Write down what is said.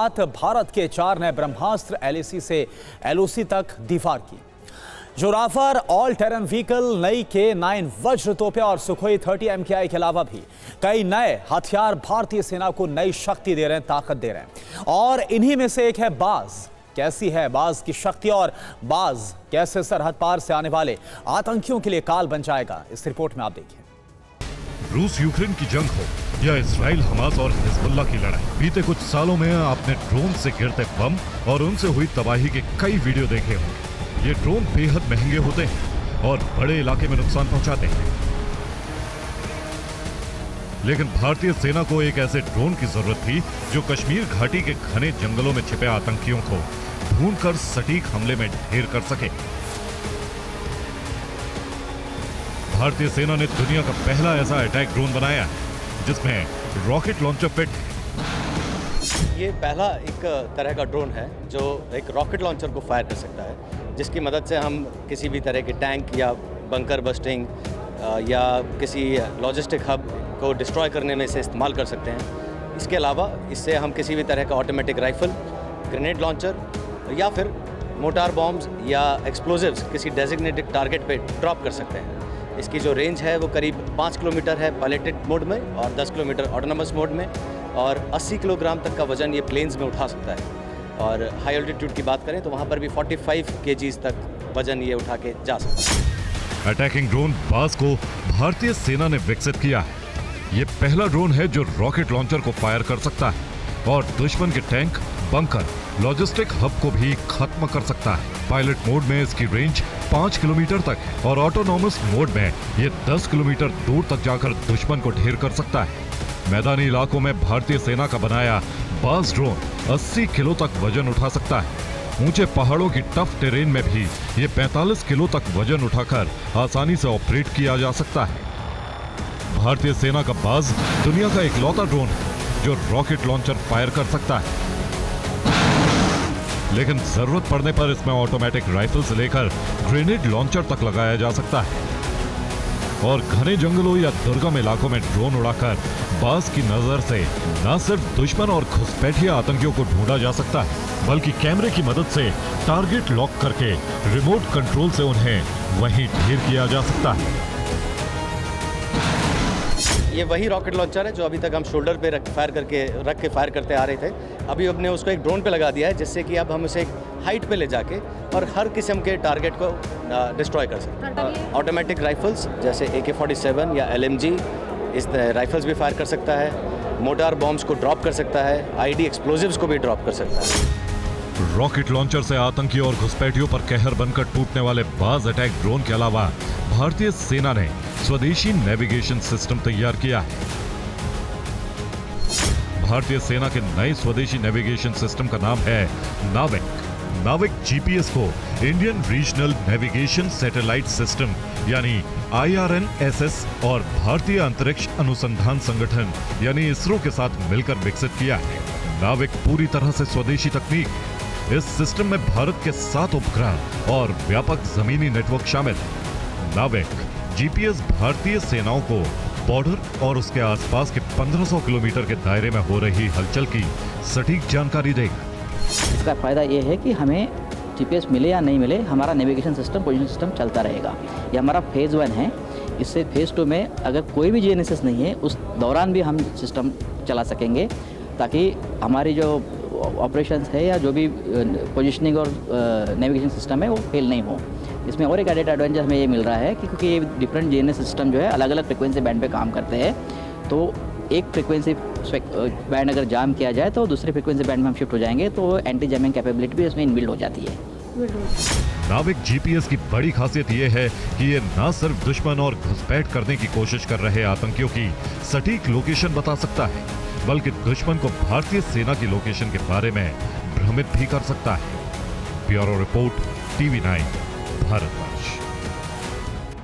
साथ भारत के 4 नए ब्रह्मास्त्र LAC से LOC तक दीवार की। जो राफर ऑल टेरन व्हीकल, नई K9 वज्र तोपे और सुखोई 30 MKI के अलावा भी कई नए हथियार भारतीय सेना को नई शक्ति दे रहे हैं, ताकत दे रहे हैं। और इन्हीं में से एक है बाज। कैसी है बाज की शक्ति और बाज कैसे सरहद पार से आने वाले आतंकियों के लिए काल बन जाएगा, इस रिपोर्ट में आप देखिए। रूस यूक्रेन की जंग हो या इसराइल हमास और हिजबुल्लाह की लड़ाई, बीते कुछ सालों में आपने ड्रोन से गिरते बम और उनसे हुई तबाही के कई वीडियो देखे होंगे। ये ड्रोन बेहद महंगे होते हैं और बड़े इलाके में नुकसान पहुंचाते हैं, लेकिन भारतीय सेना को एक ऐसे ड्रोन की जरूरत थी जो कश्मीर घाटी के घने जंगलों में छिपे आतंकियों को ढूंढकर सटीक हमले में ढेर कर सके। भारतीय सेना ने दुनिया का पहला ऐसा अटैक ड्रोन बनाया जिसमें रॉकेट लॉन्चर फिट है। ये पहला एक तरह का ड्रोन है जो एक रॉकेट लॉन्चर को फायर कर सकता है, जिसकी मदद से हम किसी भी तरह के टैंक या बंकर बस्टिंग या किसी लॉजिस्टिक हब को डिस्ट्रॉय करने में इसे इस्तेमाल कर सकते हैं। इसके अलावा इससे हम किसी भी तरह का ऑटोमेटिक राइफल, ग्रेनेड लॉन्चर या फिर मोटार बॉम्ब्स या एक्सप्लोजिव्स किसी डेजिग्नेटेड टारगेट पे ड्रॉप कर सकते हैं। इसकी जो रेंज है वो करीब 5 किलोमीटर है पायलटेड मोड में और 10 किलोमीटर ऑटोनोमस मोड में, और 80 किलोग्राम तक का वजन ये प्लेन्स में उठा सकता है। और हाई ऑल्टीट्यूड की बात करें तो वहाँ पर भी 45 kgs तक वजन ये उठा के जा सकता है। अटैकिंग ड्रोन बाज को भारतीय सेना ने विकसित किया है। ये पहला ड्रोन है जो रॉकेट लॉन्चर को फायर कर सकता है और दुश्मन के टैंक, बंकर, लॉजिस्टिक हब को भी खत्म कर सकता है। पायलट मोड में इसकी रेंज 5 किलोमीटर तक है और ऑटोनॉमस मोड में ये 10 किलोमीटर दूर तक जाकर दुश्मन को ढेर कर सकता है। मैदानी इलाकों में भारतीय सेना का बनाया बाज ड्रोन 80 किलो तक वजन उठा सकता है। ऊंचे पहाड़ों की टफ टेरेन में भी ये 45 किलो तक वजन उठाकर आसानी से ऑपरेट किया जा सकता है। भारतीय सेना का बाज दुनिया का इकलौता ड्रोन है जो रॉकेट लॉन्चर फायर कर सकता है, लेकिन जरूरत पड़ने पर इसमें ऑटोमेटिक राइफल से लेकर ग्रेनेड लॉन्चर तक लगाया जा सकता है। और घने जंगलों या दुर्गम इलाकों में ड्रोन उड़ाकर बाज की नजर से न सिर्फ दुश्मन और घुसपैठिया आतंकियों को ढूंढा जा सकता है, बल्कि कैमरे की मदद से टारगेट लॉक करके रिमोट कंट्रोल से उन्हें वहीं ढेर किया जा सकता है। ये वही रॉकेट लॉन्चर है जो अभी तक हम शोल्डर पे रख के फायर करते आ रहे थे। अभी हमने उसको एक ड्रोन पे लगा दिया है, जिससे कि अब हम उसे एक हाइट पे ले जाके और हर किस्म के टारगेट को डिस्ट्रॉय कर सकते हैं। ऑटोमेटिक राइफल्स जैसे AK-47 या LMG इस राइफल्स भी फायर कर सकता है, मोटार बॉम्ब्स को ड्रॉप कर सकता है, ID एक्सप्लोजिव्स को भी ड्रॉप कर सकता है। रॉकेट लॉन्चर से आतंकी और घुसपैठियों पर कहर बनकर टूटने वाले बाज अटैक ड्रोन के अलावा भारतीय सेना ने स्वदेशी नेविगेशन सिस्टम तैयार किया है। भारतीय सेना के नए स्वदेशी नेविगेशन सिस्टम का नाम है नाविक। नाविक GPS को Indian regional navigation satellite system यानी IRNSS और भारतीय अंतरिक्ष अनुसंधान संगठन यानी इसरो के साथ मिलकर विकसित किया है। नाविक पूरी तरह से स्वदेशी तकनीक। इस सिस्टम में भारत के 7 उपग्रह और व्यापक जमीनी नेटवर्क शामिल है। नाविक GPS भारतीय सेनाओं को बॉर्डर और उसके आसपास के 1500 किलोमीटर के दायरे में हो रही हलचल की सटीक जानकारी देगा। इसका फायदा ये है कि हमें GPS मिले या नहीं मिले, हमारा नेविगेशन सिस्टम, पोजीशन सिस्टम चलता रहेगा। ये हमारा फेज़ 1 है। इससे फेज़ 2 में अगर कोई भी GNSS नहीं है, उस दौरान भी हम सिस्टम चला सकेंगे, ताकि हमारी जो ऑपरेशंस है या जो भी पोजीशनिंग और नेविगेशन सिस्टम है वो फेल नहीं हो। इसमें और एक एडेड एडवांटेज हमें ये मिल रहा है कि क्योंकि ये डिफरेंट GNSS सिस्टम जो है अलग अलग फ्रिक्वेंसी बैंड पे काम करते हैं, तो एक फ्रिक्वेंसी बैंड अगर जाम किया जाए तो दूसरे फ्रिक्वेंसी बैंड में हम शिफ्ट हो जाएंगे, तो एंटी जैमिंग कैपेबिलिटी भी इसमें इनबिल्ड हो जाती है। नाविक GPS की बड़ी खासियत ये है कि ये न सिर्फ दुश्मन और घुसपैठ करने की कोशिश कर रहे आतंकियों की सटीक लोकेशन बता सकता है, बल्कि दुश्मन को भारतीय सेना की लोकेशन के बारे में भ्रमित भी कर सकता है। Bureau report, TV9, Bharatvarsh.